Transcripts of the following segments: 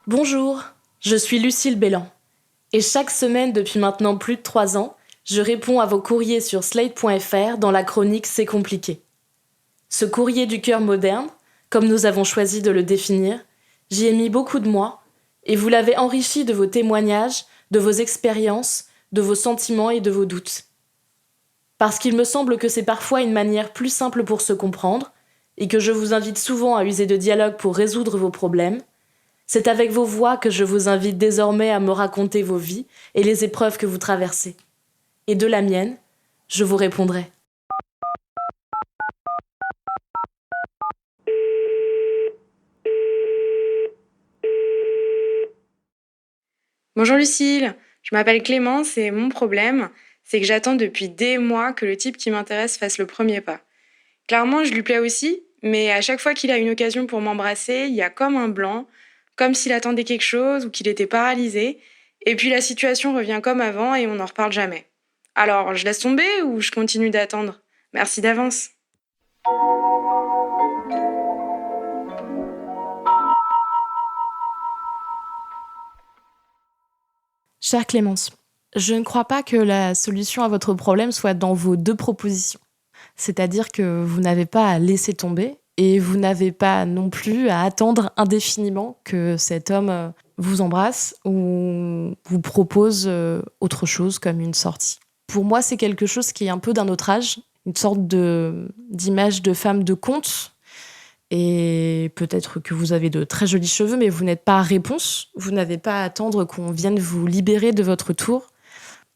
Bonjour, je suis Lucille Bélan. Et chaque semaine depuis maintenant plus de 3 ans, je réponds à vos courriers sur slate.fr dans la chronique C'est compliqué. Ce courrier du cœur moderne, comme nous avons choisi de le définir, j'y ai mis beaucoup de moi, et vous l'avez enrichi de vos témoignages, de vos expériences, de vos sentiments et de vos doutes. Parce qu'il me semble que c'est parfois une manière plus simple pour se comprendre, et que je vous invite souvent à user de dialogue pour résoudre vos problèmes, c'est avec vos voix que je vous invite désormais à me raconter vos vies et les épreuves que vous traversez. Et de la mienne, je vous répondrai. Bonjour Lucille, je m'appelle Clémence et mon problème, c'est que j'attends depuis des mois que le type qui m'intéresse fasse le premier pas. Clairement, je lui plais aussi, mais à chaque fois qu'il a une occasion pour m'embrasser, il y a comme un blanc, comme s'il attendait quelque chose ou qu'il était paralysé, et puis la situation revient comme avant et on n'en reparle jamais. Alors, je laisse tomber ou je continue d'attendre? Merci d'avance. Chère Clémence, je ne crois pas que la solution à votre problème soit dans vos deux propositions. C'est-à-dire que vous n'avez pas à laisser tomber et vous n'avez pas non plus à attendre indéfiniment que cet homme vous embrasse ou vous propose autre chose comme une sortie. Pour moi, c'est quelque chose qui est un peu d'un autre âge, une sorte d'image de femme de conte. Et peut-être que vous avez de très jolis cheveux, mais vous n'êtes pas à réponse. Vous n'avez pas à attendre qu'on vienne vous libérer de votre tour.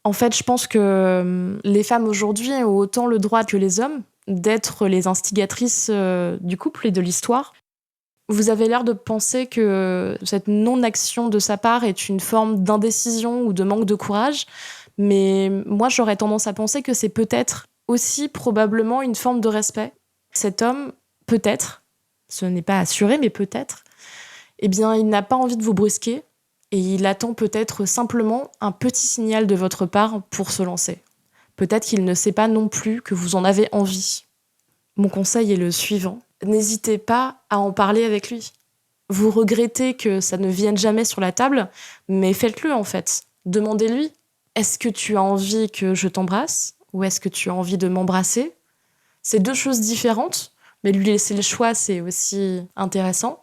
En fait, je pense que les femmes aujourd'hui ont autant le droit que les hommes d'être les instigatrices du couple et de l'histoire. Vous avez l'air de penser que cette non-action de sa part est une forme d'indécision ou de manque de courage, mais moi j'aurais tendance à penser que c'est peut-être aussi probablement une forme de respect. Cet homme, peut-être, ce n'est pas assuré, mais peut-être, eh bien, il n'a pas envie de vous brusquer et il attend peut-être simplement un petit signal de votre part pour se lancer. Peut-être qu'il ne sait pas non plus que vous en avez envie. Mon conseil est le suivant. N'hésitez pas à en parler avec lui. Vous regrettez que ça ne vienne jamais sur la table, mais faites-le en fait. Demandez-lui, est-ce que tu as envie que je t'embrasse ou est-ce que tu as envie de m'embrasser? C'est deux choses différentes, mais lui laisser le choix, c'est aussi intéressant.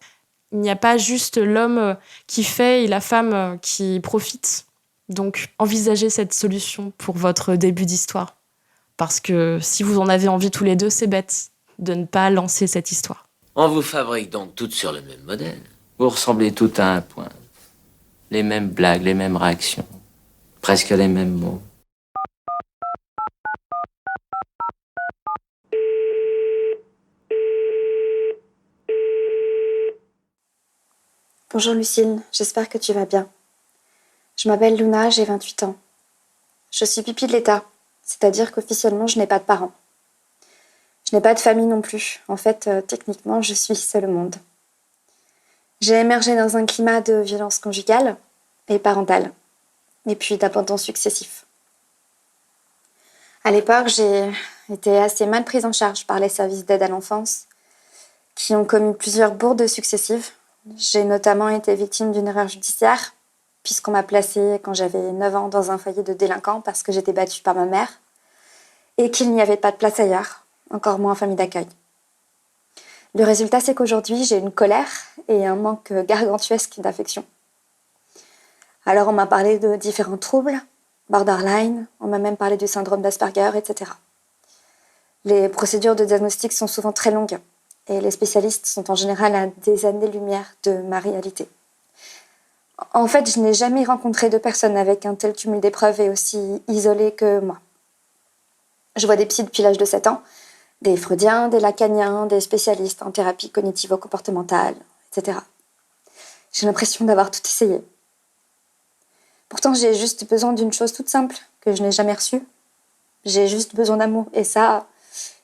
Il n'y a pas juste l'homme qui fait et la femme qui profite. Donc, envisagez cette solution pour votre début d'histoire. Parce que si vous en avez envie tous les deux, c'est bête de ne pas lancer cette histoire. On vous fabrique donc toutes sur le même modèle. Vous ressemblez toutes à un point. Les mêmes blagues, les mêmes réactions. Presque les mêmes mots. Bonjour Lucille, j'espère que tu vas bien. Je m'appelle Luna, j'ai 28 ans. Je suis pupille de l'État, c'est-à-dire qu'officiellement je n'ai pas de parents. Je n'ai pas de famille non plus. En fait, techniquement, je suis seule au monde. J'ai émergé dans un climat de violence conjugale et parentale, et puis d'abandon successif. À l'époque, j'ai été assez mal prise en charge par les services d'aide à l'enfance, qui ont commis plusieurs bourdes successives. J'ai notamment été victime d'une erreur judiciaire, puisqu'on m'a placée quand j'avais 9 ans dans un foyer de délinquants parce que j'étais battue par ma mère, et qu'il n'y avait pas de place ailleurs, encore moins en famille d'accueil. Le résultat, c'est qu'aujourd'hui, j'ai une colère et un manque gargantuesque d'affection. Alors, on m'a parlé de différents troubles, borderline, on m'a même parlé du syndrome d'Asperger, etc. Les procédures de diagnostic sont souvent très longues et les spécialistes sont en général à des années-lumière de ma réalité. En fait, je n'ai jamais rencontré de personne avec un tel cumul d'épreuves et aussi isolée que moi. Je vois des psys depuis l'âge de 7 ans, des freudiens, des lacaniens, des spécialistes en thérapie cognitivo-comportementale, etc. J'ai l'impression d'avoir tout essayé. Pourtant, j'ai juste besoin d'une chose toute simple, que je n'ai jamais reçue. J'ai juste besoin d'amour, et ça,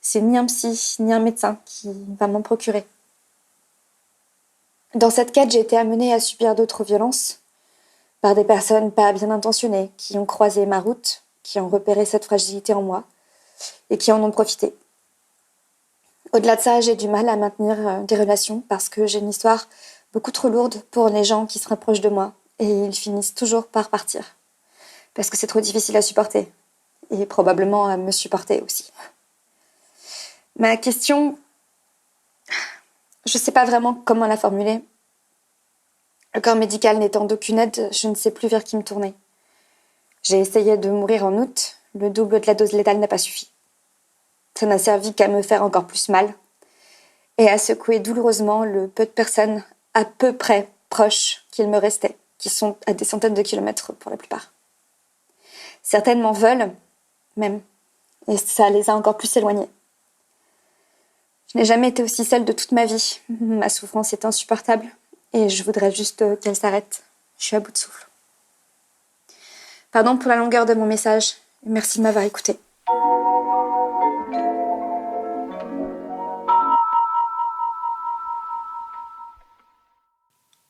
c'est ni un psy, ni un médecin qui va m'en procurer. Dans cette quête, j'ai été amenée à subir d'autres violences par des personnes pas bien intentionnées qui ont croisé ma route, qui ont repéré cette fragilité en moi et qui en ont profité. Au-delà de ça, j'ai du mal à maintenir des relations parce que j'ai une histoire beaucoup trop lourdes pour les gens qui se rapprochent de moi, et ils finissent toujours par partir. Parce que c'est trop difficile à supporter, et probablement à me supporter aussi. Ma question, je ne sais pas vraiment comment la formuler. Le corps médical n'étant d'aucune aide, je ne sais plus vers qui me tourner. J'ai essayé de mourir en août, le double de la dose létale n'a pas suffi. Ça n'a servi qu'à me faire encore plus mal, et à secouer douloureusement le peu de personnes à peu près proches qu'il me restait, qui sont à des centaines de kilomètres pour la plupart. Certaines m'en veulent, même, et ça les a encore plus éloignées. Je n'ai jamais été aussi seule de toute ma vie. Ma souffrance est insupportable, et je voudrais juste qu'elle s'arrête. Je suis à bout de souffle. Pardon pour la longueur de mon message, et merci de m'avoir écoutée.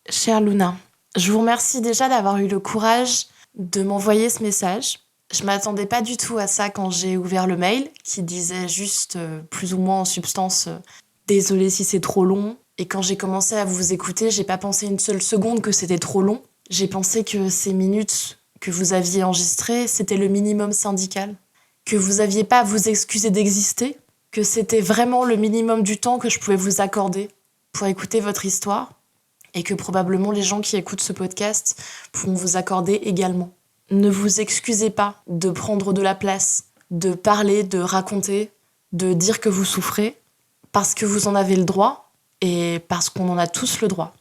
Chère Luna, je vous remercie déjà d'avoir eu le courage de m'envoyer ce message. Je m'attendais pas du tout à ça quand j'ai ouvert le mail, qui disait juste plus ou moins en substance désolé si c'est trop long. Et quand j'ai commencé à vous écouter, j'ai pas pensé une seule seconde que c'était trop long. J'ai pensé que ces minutes que vous aviez enregistrées, c'était le minimum syndical. Que vous aviez pas à vous excuser d'exister. Que c'était vraiment le minimum du temps que je pouvais vous accorder pour écouter votre histoire. Et que probablement les gens qui écoutent ce podcast pourront vous accorder également. Ne vous excusez pas de prendre de la place, de parler, de raconter, de dire que vous souffrez, parce que vous en avez le droit et parce qu'on en a tous le droit.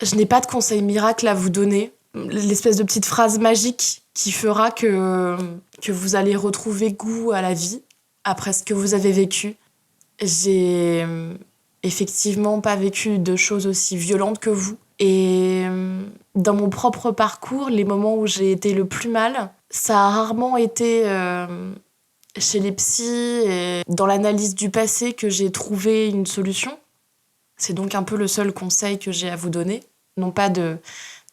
Je n'ai pas de conseil miracle à vous donner, l'espèce de petite phrase magique qui fera que vous allez retrouver goût à la vie après ce que vous avez vécu. J'ai effectivement pas vécu de choses aussi violentes que vous. Et dans mon propre parcours, les moments où j'ai été le plus mal, ça a rarement été chez les psys et dans l'analyse du passé que j'ai trouvé une solution. C'est donc un peu le seul conseil que j'ai à vous donner. Non pas de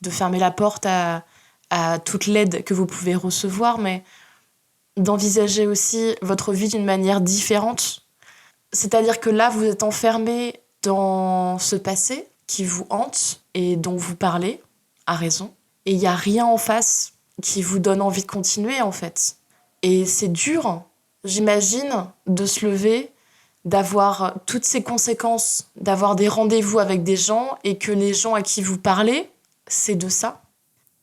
fermer la porte à toute l'aide que vous pouvez recevoir, mais d'envisager aussi votre vie d'une manière différente. C'est-à-dire que là, vous êtes enfermé dans ce passé qui vous hante et dont vous parlez, à raison. Et il n'y a rien en face qui vous donne envie de continuer, en fait. Et c'est dur, j'imagine, de se lever, d'avoir toutes ces conséquences, d'avoir des rendez-vous avec des gens et que les gens à qui vous parlez, c'est de ça.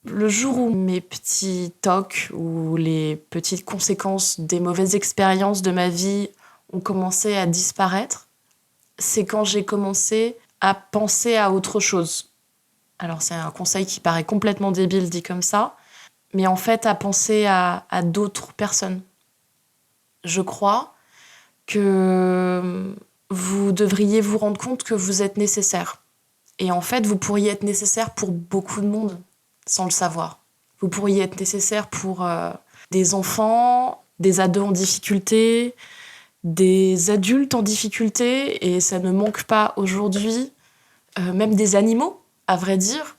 Le jour où mes petits tocs ou les petites conséquences des mauvaises expériences de ma vie ont commencé à disparaître, c'est quand j'ai commencé à penser à autre chose. Alors c'est un conseil qui paraît complètement débile dit comme ça, mais en fait à penser à d'autres personnes. Je crois que vous devriez vous rendre compte que vous êtes nécessaire. Et en fait, vous pourriez être nécessaire pour beaucoup de monde, sans le savoir. Vous pourriez être nécessaire pour des enfants, des ados en difficulté, des adultes en difficulté, et ça ne manque pas aujourd'hui, même des animaux, à vrai dire.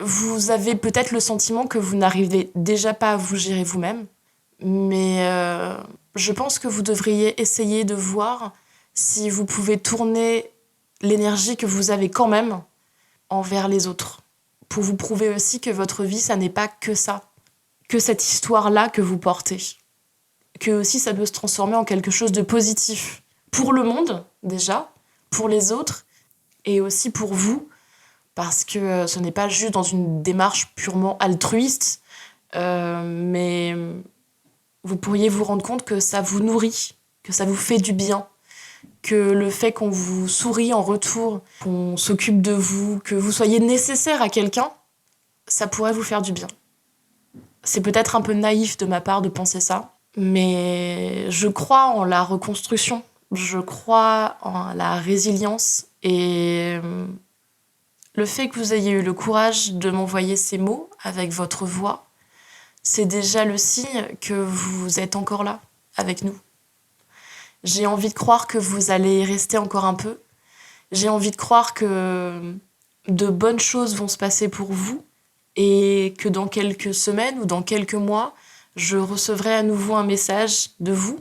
Vous avez peut-être le sentiment que vous n'arrivez déjà pas à vous gérer vous-même, mais je pense que vous devriez essayer de voir si vous pouvez tourner l'énergie que vous avez quand même envers les autres, pour vous prouver aussi que votre vie, ça n'est pas que ça, que cette histoire-là que vous portez. Que aussi ça peut se transformer en quelque chose de positif. Pour le monde, déjà, pour les autres, et aussi pour vous, parce que ce n'est pas juste dans une démarche purement altruiste, mais vous pourriez vous rendre compte que ça vous nourrit, que ça vous fait du bien, que le fait qu'on vous sourie en retour, qu'on s'occupe de vous, que vous soyez nécessaire à quelqu'un, ça pourrait vous faire du bien. C'est peut-être un peu naïf de ma part de penser ça, mais je crois en la reconstruction, je crois en la résilience, et le fait que vous ayez eu le courage de m'envoyer ces mots avec votre voix, c'est déjà le signe que vous êtes encore là, avec nous. J'ai envie de croire que vous allez y rester encore un peu. J'ai envie de croire que de bonnes choses vont se passer pour vous et que dans quelques semaines ou dans quelques mois, je recevrai à nouveau un message de vous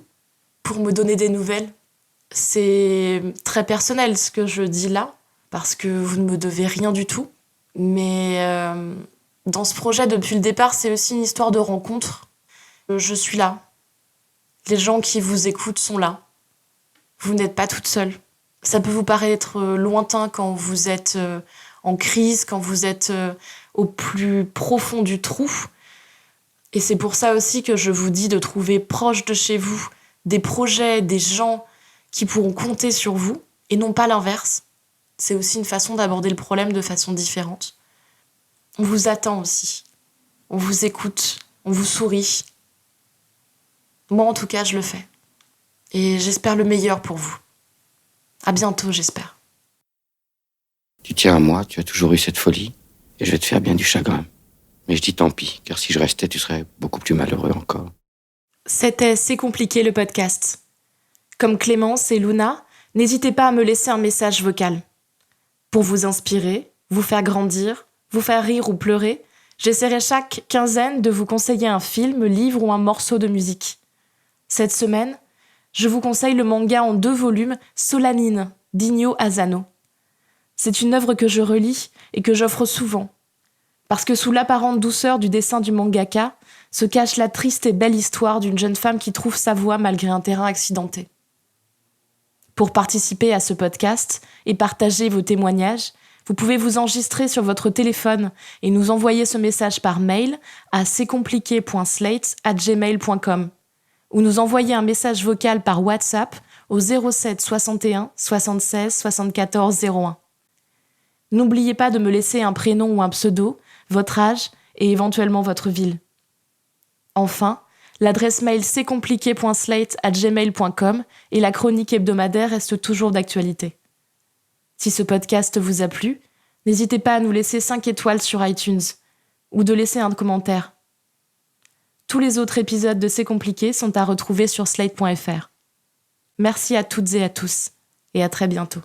pour me donner des nouvelles. C'est très personnel ce que je dis là, parce que vous ne me devez rien du tout. Mais dans ce projet, depuis le départ, c'est aussi une histoire de rencontre. Je suis là. Les gens qui vous écoutent sont là. Vous n'êtes pas toute seule. Ça peut vous paraître lointain quand vous êtes en crise, quand vous êtes au plus profond du trou. Et c'est pour ça aussi que je vous dis de trouver proche de chez vous des projets, des gens qui pourront compter sur vous, et non pas l'inverse. C'est aussi une façon d'aborder le problème de façon différente. On vous attend aussi. On vous écoute. On vous sourit. Moi, en tout cas, je le fais. Et j'espère le meilleur pour vous. À bientôt, j'espère. Tu tiens à moi, tu as toujours eu cette folie, et je vais te faire bien du chagrin. Mais je dis tant pis, car si je restais, tu serais beaucoup plus malheureux encore. C'était C'est compliqué le podcast. Comme Clémence et Luna, n'hésitez pas à me laisser un message vocal. Pour vous inspirer, vous faire grandir, vous faire rire ou pleurer, j'essaierai chaque quinzaine de vous conseiller un film, livre ou un morceau de musique. Cette semaine, je vous conseille le manga en 2 volumes Solanine d'Inyo Asano. C'est une œuvre que je relis et que j'offre souvent. Parce que sous l'apparente douceur du dessin du mangaka se cache la triste et belle histoire d'une jeune femme qui trouve sa voie malgré un terrain accidenté. Pour participer à ce podcast et partager vos témoignages, vous pouvez vous enregistrer sur votre téléphone et nous envoyer ce message par mail à c'estcompliqué.slate@gmail.com ou nous envoyer un message vocal par WhatsApp au 07 61 76 74 01. N'oubliez pas de me laisser un prénom ou un pseudo, votre âge et éventuellement votre ville. Enfin, l'adresse mail c'estcompliqué.slate@gmail.com et la chronique hebdomadaire reste toujours d'actualité. Si ce podcast vous a plu, n'hésitez pas à nous laisser 5 étoiles sur iTunes ou de laisser un commentaire. Tous les autres épisodes de C'est compliqué sont à retrouver sur slate.fr. Merci à toutes et à tous et à très bientôt.